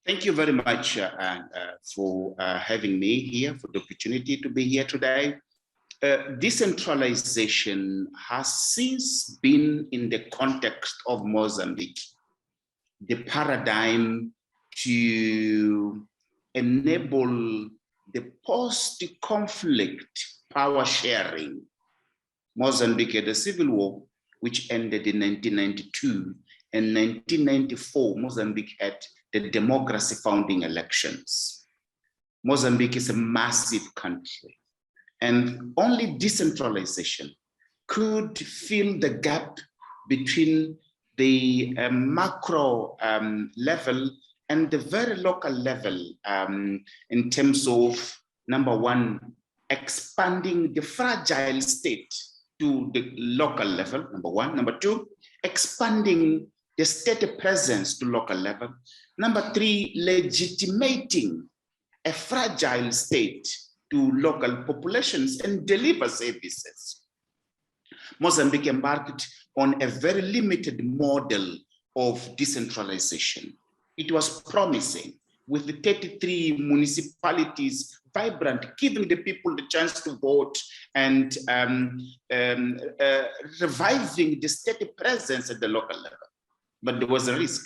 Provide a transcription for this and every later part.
Thank you very much for having me here, for the opportunity to be here today. Decentralization has since been in the context of Mozambique, the paradigm to enable the post-conflict power sharing. Mozambique had a civil war, which ended in 1992, and 1994, Mozambique had the democracy founding elections. Mozambique is a massive country, and only decentralization could fill the gap between the macro level and the very local level in terms of, number one, expanding the fragile state to the local level, number one. Number two, expanding the state presence to local level. Number three, legitimating a fragile state to local populations and deliver services. Mozambique embarked on a very limited model of decentralization. It was promising, with the 33 municipalities vibrant, giving the people the chance to vote and reviving the state presence at the local level. But there was a risk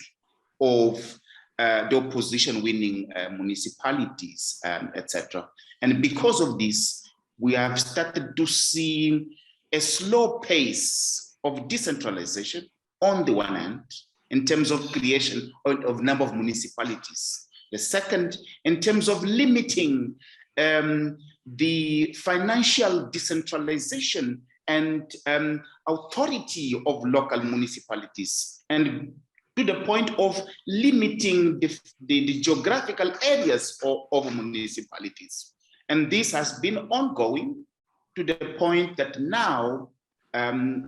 of the opposition winning municipalities, etc. And because of this, we have started to see a slow pace of decentralization on the one hand, in terms of creation of number of municipalities. The second, in terms of limiting the financial decentralization and authority of local municipalities, and to the point of limiting the geographical areas of municipalities. And this has been ongoing to the point that now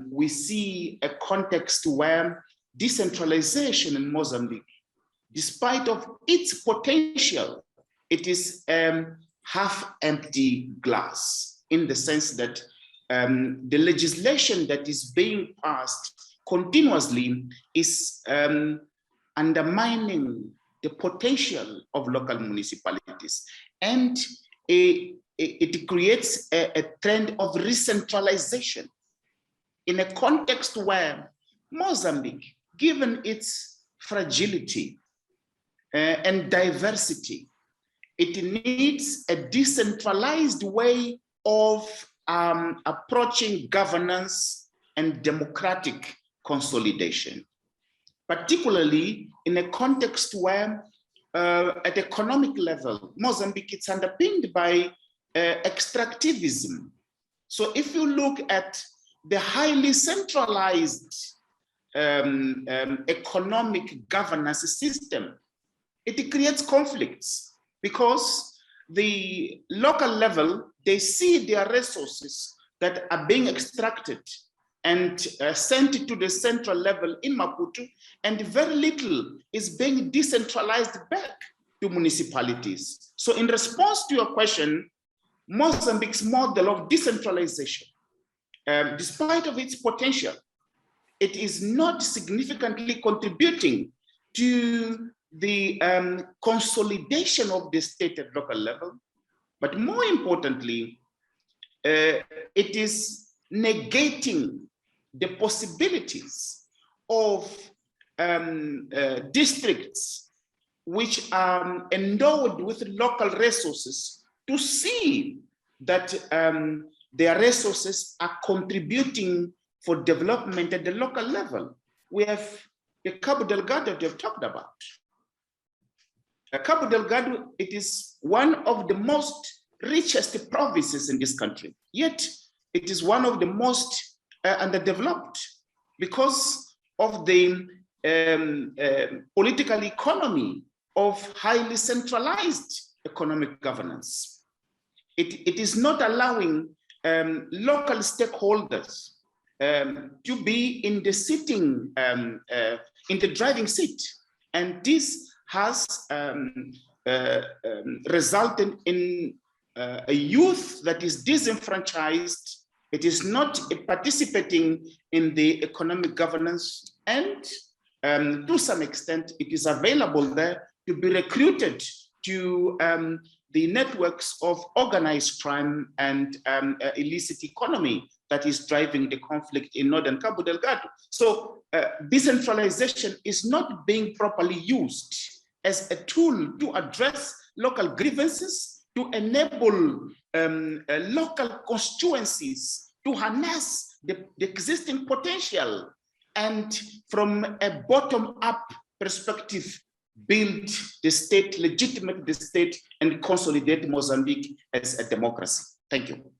we see a context where decentralization in Mozambique, despite of its potential, it is half-empty glass, in the sense that the legislation that is being passed continuously is undermining the potential of local municipalities. And it creates a trend of re-centralization in a context where Mozambique, given its fragility and diversity, it needs a decentralized way of approaching governance and democratic consolidation, particularly in a context where at economic level, Mozambique is underpinned by extractivism. So if you look at the highly centralized economic governance system, it creates conflicts because the local level, they see their resources that are being extracted and sent to the central level in Maputo, and very little is being decentralized back to municipalities. So in response to your question, Mozambique's model of decentralization, despite of its potential, it is not significantly contributing to the consolidation of the state at local level, but more importantly, it is negating the possibilities of districts which are endowed with local resources to see that their resources are contributing for development at the local level. We have the Cabo Delgado that you've talked about. Cabo Delgado, it is one of the most richest provinces in this country, yet it is one of the most underdeveloped because of the political economy of highly centralized economic governance. It is not allowing local stakeholders to be in the sitting, in the driving seat. And this has resulted in a youth that is disenfranchised. It is not participating in the economic governance, and to some extent, it is available there, to be recruited to the networks of organized crime and illicit economy that is driving the conflict in northern Cabo Delgado. So decentralization is not being properly used as a tool to address local grievances, to enable local constituencies to harness the existing potential, and from a bottom-up perspective, build the state, legitimate the state, and consolidate Mozambique as a democracy. Thank you.